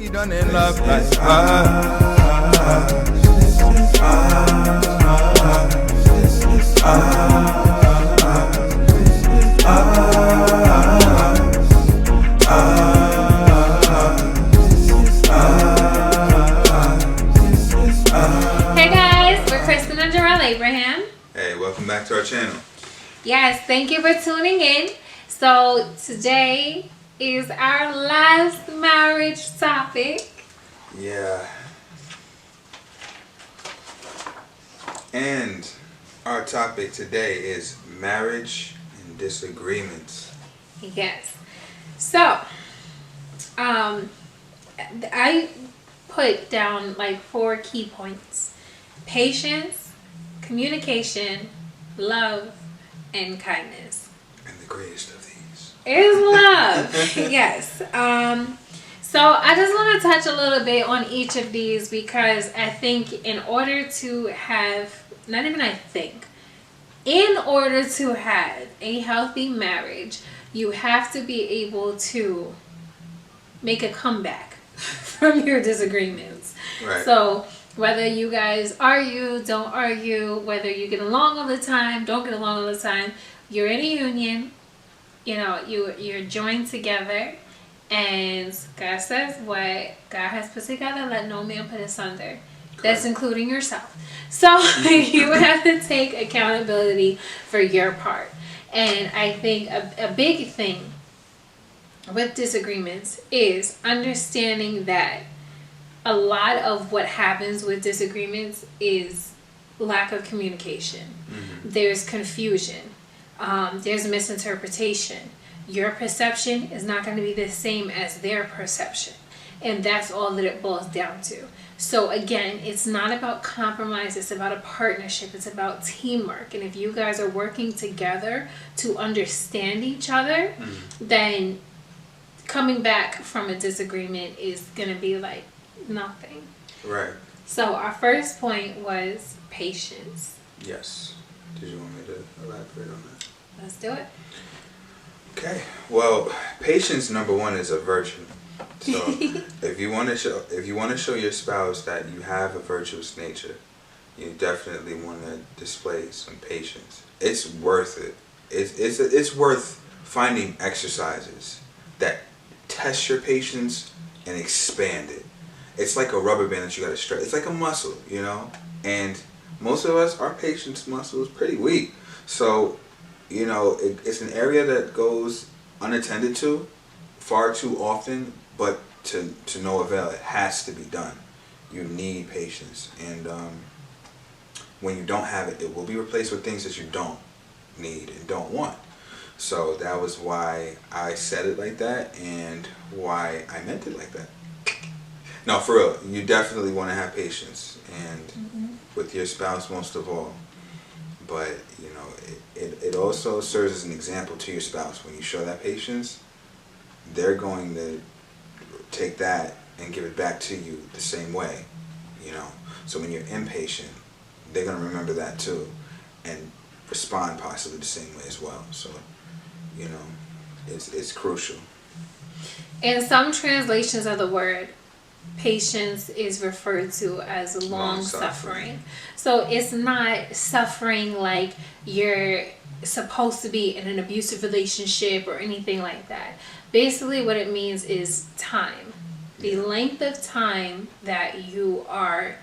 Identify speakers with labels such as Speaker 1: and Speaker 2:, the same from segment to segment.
Speaker 1: be done in love like
Speaker 2: Hey guys, we're Kristen and Jarrell Abraham.
Speaker 3: Hey, welcome back to our channel.
Speaker 2: Yes, thank you for tuning in. So today is our last marriage topic.
Speaker 3: Yeah. And our topic today is marriage and disagreements.
Speaker 2: Yes. So, I put down like 4 key points: patience, communication, love, and kindness.
Speaker 3: And the greatest of these
Speaker 2: is love. Yes. So I just want to touch a little bit on each of these because I think in order to have, in order to have a healthy marriage, you have to be able to make a comeback from your disagreements.
Speaker 3: Right.
Speaker 2: So whether you guys argue, don't argue, whether you get along all the time, don't get along all the time, you're in a union. You know, you're joined together, and God says what God has put together, let no man put asunder. That's including yourself. So you have to take accountability for your part. And I think a big thing with disagreements is understanding that a lot of what happens with disagreements is lack of communication. Mm-hmm. There's confusion. There's misinterpretation. Your perception is not going to be the same as their perception. And that's all that it boils down to. So again, it's not about compromise. It's about a partnership. It's about teamwork. And if you guys are working together to understand each other, then coming back from a disagreement is going to be like nothing.
Speaker 3: Right.
Speaker 2: So our first point was patience.
Speaker 3: Yes. Did you want me to elaborate on that?
Speaker 2: Let's do it.
Speaker 3: Okay. Well, patience, number one, is a virtue. So if you want to show your spouse that you have a virtuous nature, you definitely want to display some patience. It's worth it. It's worth finding exercises that test your patience and expand it. It's like a rubber band that you got to stretch. It's like a muscle, you know? And most of us, our patience muscle is pretty weak. So, you know, it's an area that goes unattended to far too often, but to no avail. It has to be done. You need patience. And when you don't have it, it will be replaced with things that you don't need and don't want. So that was why I said it like that and why I meant it like that. No, for real, you definitely want to have patience, and with your spouse most of all. But, you know, it also serves as an example to your spouse. When you show that patience, they're going to take that and give it back to you the same way, you know. So when you're impatient, they're going to remember that too and respond possibly the same way as well. So, you know, it's crucial.
Speaker 2: In some translations of the word, patience is referred to as long suffering. So it's not suffering like you're supposed to be in an abusive relationship or anything like that. Basically what it means is time. The length of time that you are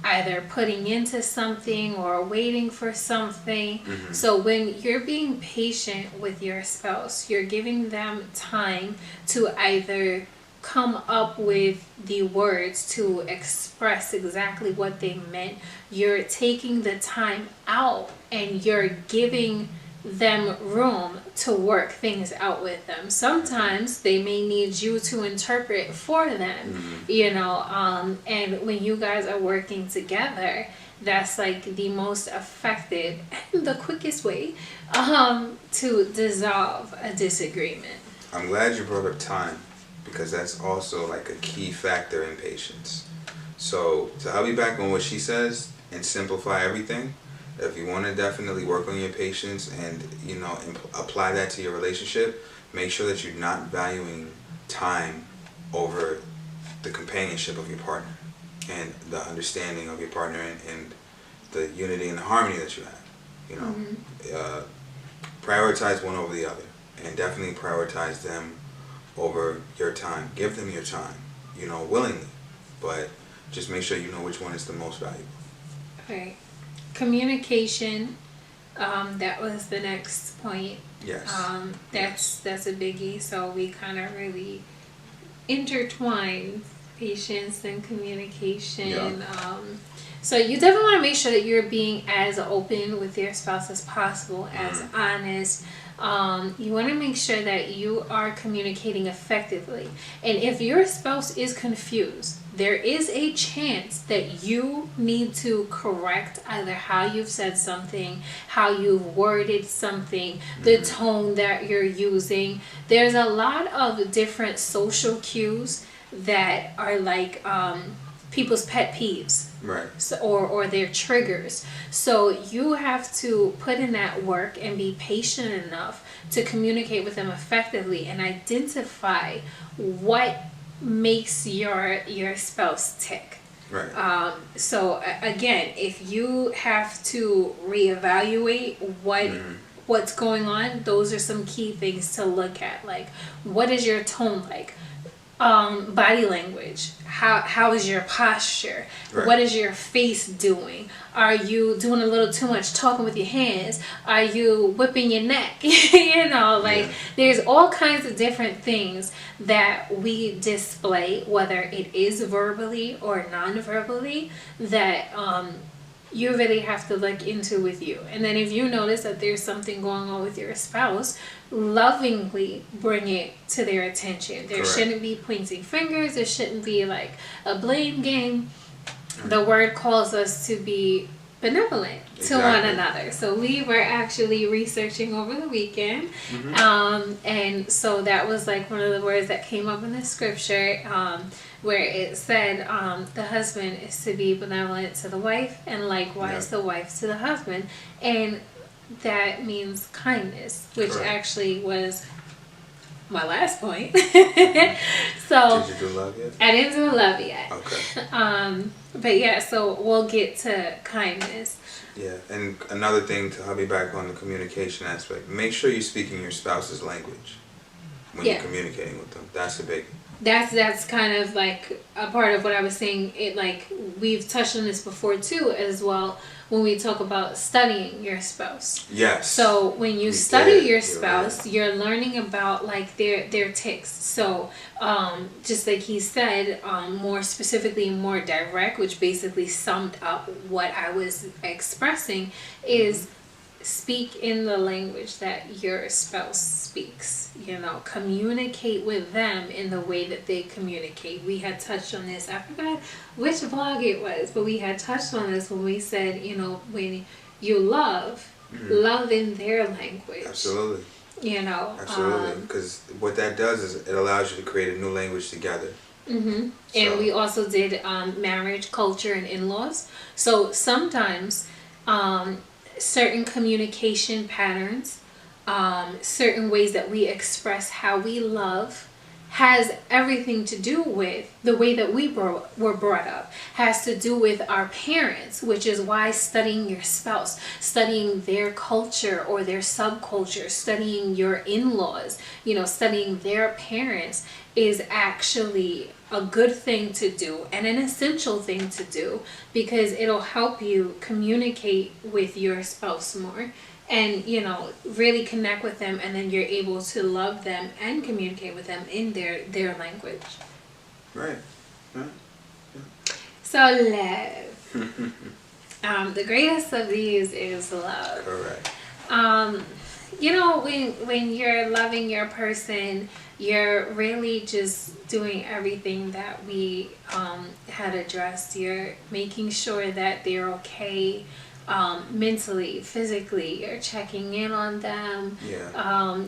Speaker 2: either putting into something or waiting for something. So when you're being patient with your spouse, you're giving them time to either come up with the words to express exactly what they meant. You're taking the time out and you're giving them room to work things out with them. Sometimes they may need you to interpret for them, you know, and when you guys are working together, that's like the most effective and the quickest way to dissolve a disagreement.
Speaker 3: I'm glad you brought up time, because that's also like a key factor in patience. So to help you back on what she says and simplify everything, if you want to definitely work on your patience and, you know, apply that to your relationship, make sure that you're not valuing time over the companionship of your partner and the understanding of your partner and the unity and the harmony that you have. You know, prioritize one over the other, and definitely prioritize them over your time. Give them your time, you know, willingly, but just make sure you know which one is the most valuable.
Speaker 2: Right. Communication. That was the next point.
Speaker 3: Yes.
Speaker 2: That's a biggie. So we kind of really intertwine patience and communication.
Speaker 3: Yeah.
Speaker 2: So you definitely want to make sure that you're being as open with your spouse as possible, as honest. You want to make sure that you are communicating effectively. And if your spouse is confused, there is a chance that you need to correct either how you've said something, how you've worded something, the tone that you're using. There's a lot of different social cues that are like people's pet peeves.
Speaker 3: Right.
Speaker 2: So, or their triggers. So you have to put in that work and be patient enough to communicate with them effectively and identify what makes your spouse tick.
Speaker 3: Right.
Speaker 2: So again, if you have to reevaluate what's going on, those are some key things to look at. Like, what is your tone like? Body language. How is your posture?
Speaker 3: Right.
Speaker 2: What is your face doing? Are you doing a little too much talking with your hands? Are you whipping your neck? You know, like there's all kinds of different things that we display, whether it is verbally or non-verbally, that you really have to look into with you. And then if you notice that there's something going on with your spouse, lovingly bring it to their attention. There shouldn't be pointing fingers. There shouldn't be like a blame game. The word calls us to be benevolent to one another. So we were actually researching over the weekend. And so that was like one of the words that came up in the scripture, where it said the husband is to be benevolent to the wife, and likewise the wife to the husband. And that means kindness, which actually was my last point. So
Speaker 3: did you do love yet?
Speaker 2: I didn't do love yet.
Speaker 3: Okay.
Speaker 2: But yeah, so we'll get to kindness.
Speaker 3: Yeah, and another thing to hop back on the communication aspect, make sure you're speaking your spouse's language when you're communicating with them. That's a big.
Speaker 2: That's kind of like a part of what I was saying. It like we've touched on this before too, as well, when we talk about studying your spouse.
Speaker 3: Yes.
Speaker 2: So when you study your spouse, you're learning about like their tics. So just like he said, more specifically, more direct, which basically summed up what I was expressing, is speak in the language that your spouse speaks. You know, communicate with them in the way that they communicate. We had touched on this. I forgot which vlog it was, but we had touched on this when we said, you know, when you love in their language.
Speaker 3: Absolutely.
Speaker 2: You know.
Speaker 3: Absolutely. Because what that does is it allows you to create a new language together.
Speaker 2: And we also did marriage, culture, and in-laws. So sometimes certain communication patterns, certain ways that we express how we love, has everything to do with the way that we were brought up, has to do with our parents, which is why studying your spouse, studying their culture or their subculture, studying your in-laws, you know, studying their parents is actually a good thing to do and an essential thing to do, because it'll help you communicate with your spouse more and, you know, really connect with them, and then you're able to love them and communicate with them in their language.
Speaker 3: Right.
Speaker 2: So love. The greatest of these is love.
Speaker 3: Correct.
Speaker 2: You know, when you're loving your person, you're really just doing everything that we had addressed. You're making sure that they're okay mentally, physically. You're checking in on them.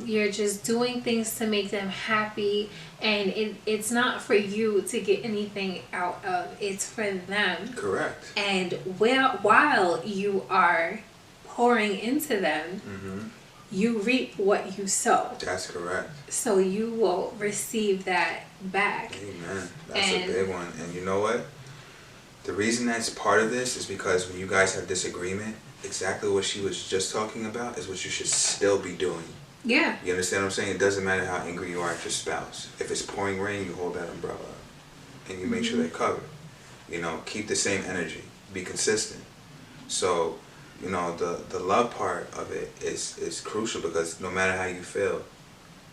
Speaker 2: You're just doing things to make them happy, and it's not for you to get anything out of. It's for them.
Speaker 3: Correct.
Speaker 2: And while you are pouring into them, you reap what you sow.
Speaker 3: That's correct.
Speaker 2: So you will receive that back.
Speaker 3: Amen. That's a big one. And you know what? The reason that's part of this is because when you guys have disagreement, exactly what she was just talking about is what you should still be doing.
Speaker 2: Yeah.
Speaker 3: You understand what I'm saying? It doesn't matter how angry you are at your spouse. If it's pouring rain, you hold that umbrella up and you make sure they're covered. You know, keep the same energy. Be consistent. So, you know, the love part of it is crucial, because no matter how you feel,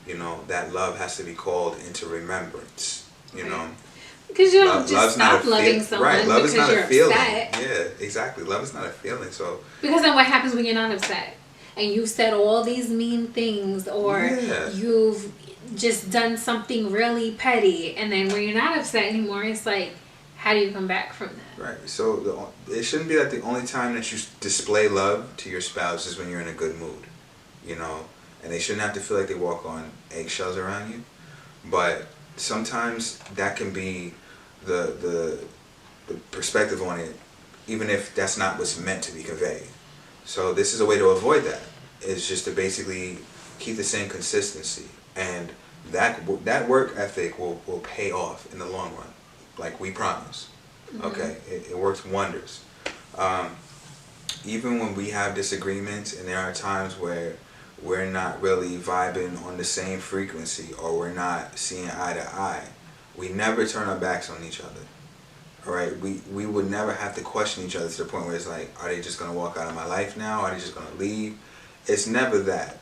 Speaker 3: you know, that love has to be called into remembrance. You know,
Speaker 2: because you don't just stop loving someone,
Speaker 3: right? Love is
Speaker 2: because
Speaker 3: not
Speaker 2: you're
Speaker 3: a feeling.
Speaker 2: upset.
Speaker 3: Yeah, exactly. Love is not a feeling. So
Speaker 2: because then what happens when you're not upset and you said all these mean things, or you've just done something really petty, and then when you're not upset anymore, it's like, how do you come back from that?
Speaker 3: Right. So it shouldn't be that the only time that you display love to your spouse is when you're in a good mood, you know, and they shouldn't have to feel like they walk on eggshells around you. But sometimes that can be the perspective on it, even if that's not what's meant to be conveyed. So this is a way to avoid that. Is just to basically keep the same consistency, and that work ethic will pay off in the long run, like we promise. Okay, it works wonders. Even when we have disagreements, and there are times where we're not really vibing on the same frequency, or we're not seeing eye to eye, we never turn our backs on each other. All right, we would never have to question each other to the point where it's like, are they just gonna walk out of my life now? Are they just gonna leave? It's never that.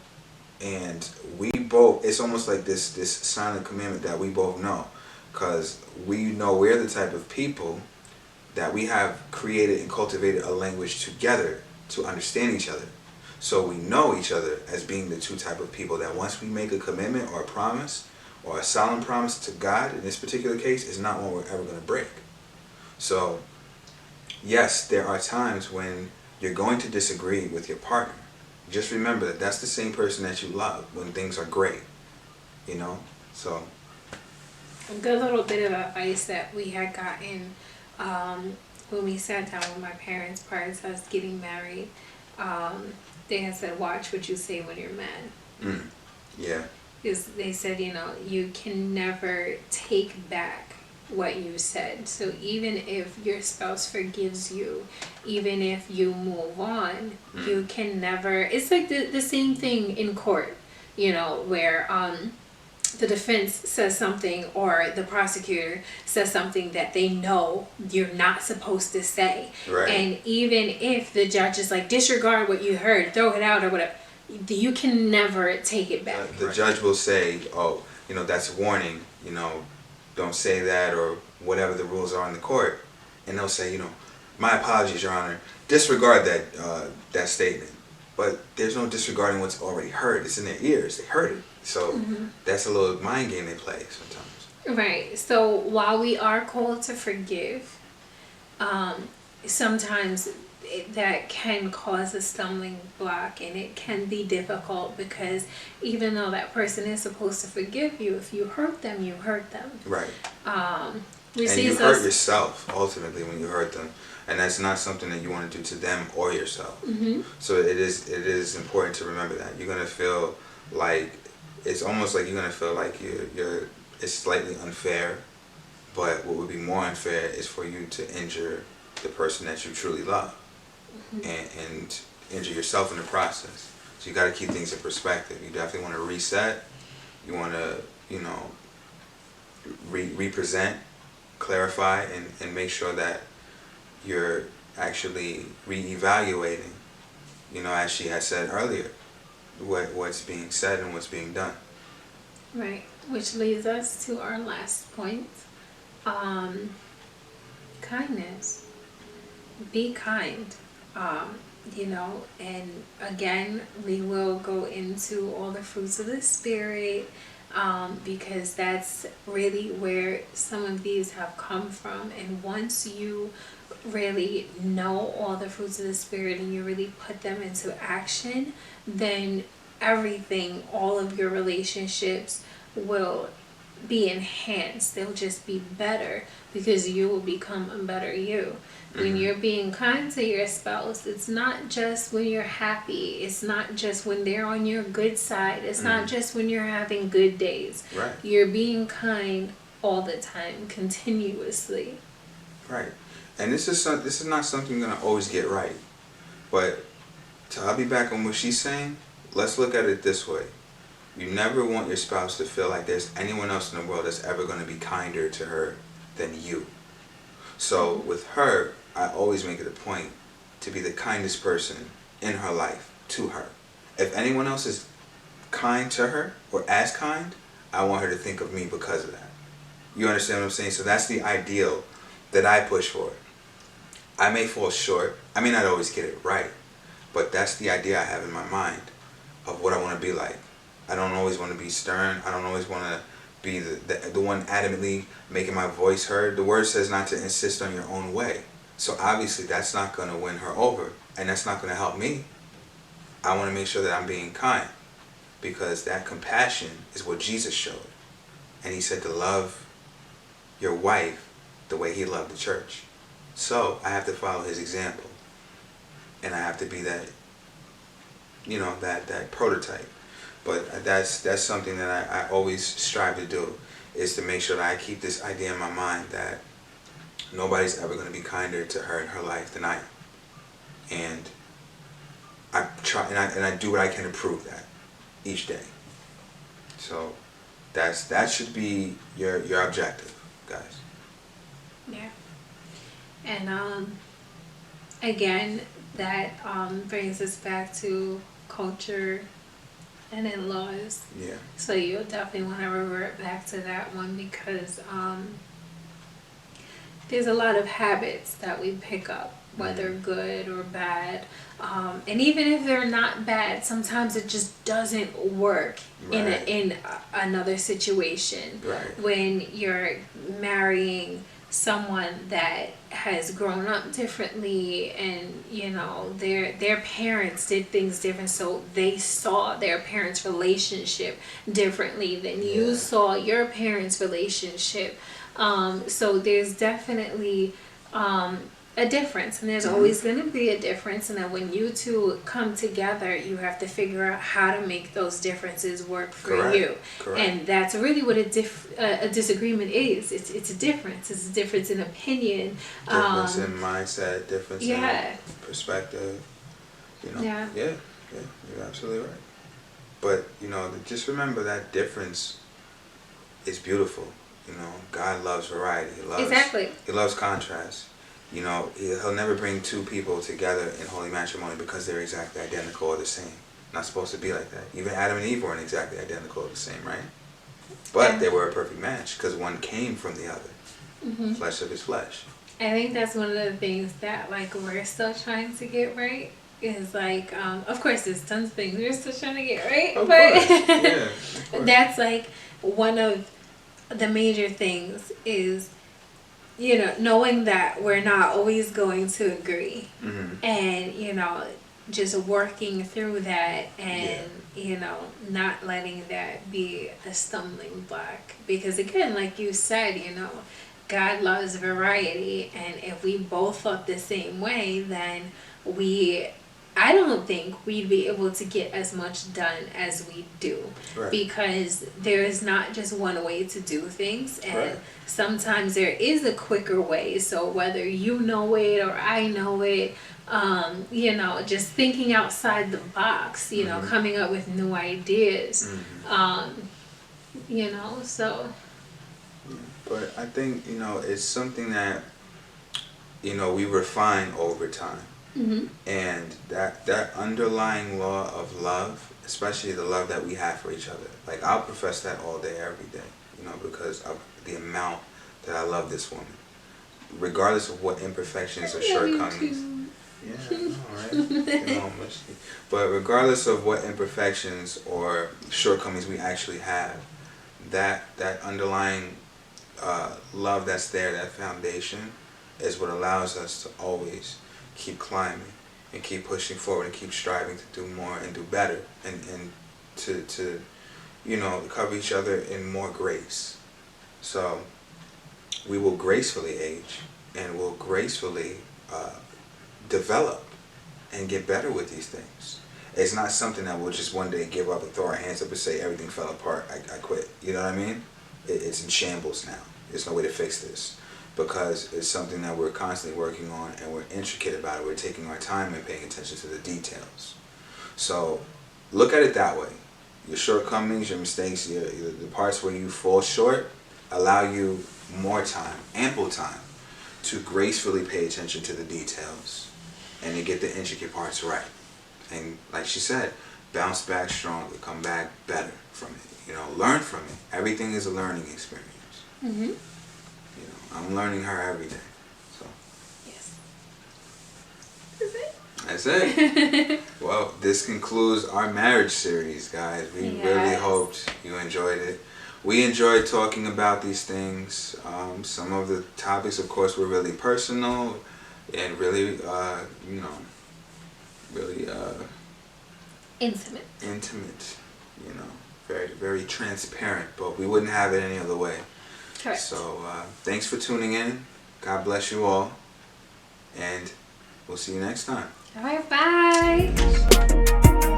Speaker 3: And we both, it's almost like this silent commandment that we both know, because we know we're the type of people that we have created and cultivated a language together to understand each other. So we know each other as being the two type of people that once we make a commitment or a promise, or a solemn promise to God, in this particular case, is not one we're ever going to break. So yes, there are times when you're going to disagree with your partner. Just remember that that's the same person that you love when things are great, you know. So
Speaker 2: a good little bit of advice that we had gotten when we sat down with my parents prior to us getting married. They had said, watch what you say when you're mad.
Speaker 3: Yeah.
Speaker 2: Because they said, you know, you can never take back what you said. So even if your spouse forgives you, even if you move on, you can never, it's like the same thing in court, you know, where the defense says something, or the prosecutor says something that they know you're not supposed to say.
Speaker 3: Right.
Speaker 2: And even if the judge is like, disregard what you heard, throw it out or whatever, you can never take it back.
Speaker 3: The judge will say, oh, you know, that's a warning, you know, don't say that, or whatever the rules are in the court. And they'll say, you know, my apologies, Your Honor, disregard that statement. But there's no disregarding what's already heard. It's in their ears. They heard it. So that's a little mind game they play sometimes.
Speaker 2: Right. So while we are called to forgive, sometimes that can cause a stumbling block, and it can be difficult, because even though that person is supposed to forgive you, if you hurt them, you hurt them.
Speaker 3: Right.
Speaker 2: And
Speaker 3: you hurt yourself ultimately when you hurt them, and that's not something that you want to do to them or yourself. So it is important to remember that you're gonna feel like, it's almost like you're gonna feel like you're it's slightly unfair, but what would be more unfair is for you to injure the person that you truly love, and injure yourself in the process. So you got to keep things in perspective. You definitely want to reset. You want to, you know, represent, clarify, and make sure that you're actually reevaluating, you know, as she had said earlier, what's being said and what's being done.
Speaker 2: Right, which leads us to our last point. Kindness. Be kind. You know, and again, we will go into all the fruits of the Spirit, because that's really where some of these have come from. And once you really know all the fruits of the Spirit and you really put them into action, then everything, all of your relationships will be enhanced. They'll just be better because you will become a better you. When you're being kind to your spouse, it's not just when you're happy. It's not just when they're on your good side. It's not just when you're having good days.
Speaker 3: Right.
Speaker 2: You're being kind all the time, continuously.
Speaker 3: Right. And this is not something you're gonna always get right. But I'll be back on what she's saying. Let's look at it this way. You never want your spouse to feel like there's anyone else in the world that's ever going to be kinder to her than you. So with her, I always make it a point to be the kindest person in her life to her. If anyone else is kind to her or as kind, I want her to think of me because of that. You understand what I'm saying? So that's the ideal that I push for. I may fall short. I may not always get it right. But that's the idea I have in my mind of what I want to be like. I don't always want to be stern. I don't always want to be the one adamantly making my voice heard. The word says not to insist on your own way. So obviously that's not going to win her over. And that's not going to help me. I want to make sure that I'm being kind. Because that compassion is what Jesus showed. And he said to love your wife the way he loved the church. So I have to follow his example. And I have to be that, that prototype. But that's something that I always strive to do, is to make sure that I keep this idea in my mind that nobody's ever going to be kinder to her in her life than I am. And I try, and I do what I can to prove that each day. So that should be your objective, guys.
Speaker 2: Yeah. And again, that brings us back to culture and in-laws.
Speaker 3: Yeah.
Speaker 2: So you'll definitely want to revert back to that one, because there's a lot of habits that we pick up, whether good or bad. And even if they're not bad, sometimes it just doesn't work in another situation.
Speaker 3: Right.
Speaker 2: When you're marrying someone that has grown up differently, and their parents did things different, so they saw their parents' relationship differently than you saw your parents' relationship. So there's definitely a difference, and there's always going to be a difference, and then when you two come together, you have to figure out how to make those differences work for you.
Speaker 3: Correct.
Speaker 2: And that's really what a disagreement is. It's a difference. It's a difference in opinion,
Speaker 3: Difference in mindset, difference in perspective. Yeah, you're absolutely right. But just remember that difference is beautiful. God loves variety. He loves contrast. He'll never bring two people together in holy matrimony because they're exactly identical or the same. Not supposed to be like that. Even Adam and Eve weren't exactly identical or the same, right? But they were a perfect match because one came from the other. Flesh of his flesh.
Speaker 2: I think that's one of the things that we're still trying to get right. Is of course there's tons of things we're still trying to get right,
Speaker 3: Of course.
Speaker 2: That's one of the major things is knowing that we're not always going to agree, and just working through that, and not letting that be a stumbling block, because again, like you said, God loves variety, and if we both thought the same way, then I don't think we'd be able to get as much done as we do. Right. Because there is not just one way to do things, and sometimes there is a quicker way. So whether you know it or I know it, just thinking outside the box, coming up with new ideas, so.
Speaker 3: But I think, it's something that, we refine over time. And that underlying law of love, especially the love that we have for each other, I'll profess that all day, every day, because of the amount that I love this woman, regardless of what imperfections or shortcomings. Yeah, I know, right? But regardless of what imperfections or shortcomings we actually have, that underlying love that's there, that foundation, is what allows us to always keep climbing and keep pushing forward and keep striving to do more and do better, and to cover each other in more grace. So we will gracefully age and will gracefully develop and get better with these things. It's not something that we'll just one day give up and throw our hands up and say everything fell apart, I quit. You know what I mean? It's in shambles now. There's no way to fix this because it's something that we're constantly working on and we're intricate about it. We're taking our time and paying attention to the details. So look at it that way. Your shortcomings, your mistakes, the parts where you fall short, allow you more time, ample time, to gracefully pay attention to the details and to get the intricate parts right. And like she said, bounce back stronger, come back better from it. You know, learn from it. Everything is a learning experience.
Speaker 2: Mm-hmm.
Speaker 3: You know, I'm learning her every day. So
Speaker 2: Yes. Is it?
Speaker 3: that's it. Well, this concludes our marriage series, guys. We really hoped you enjoyed it. We enjoyed talking about these things. Some of the topics, of course, were really personal and really, really
Speaker 2: Intimate.
Speaker 3: intimate. You know, very, very transparent. But we wouldn't have it any other way.
Speaker 2: Correct.
Speaker 3: So thanks for tuning in. God bless you all. And we'll see you next time.
Speaker 2: All right, bye.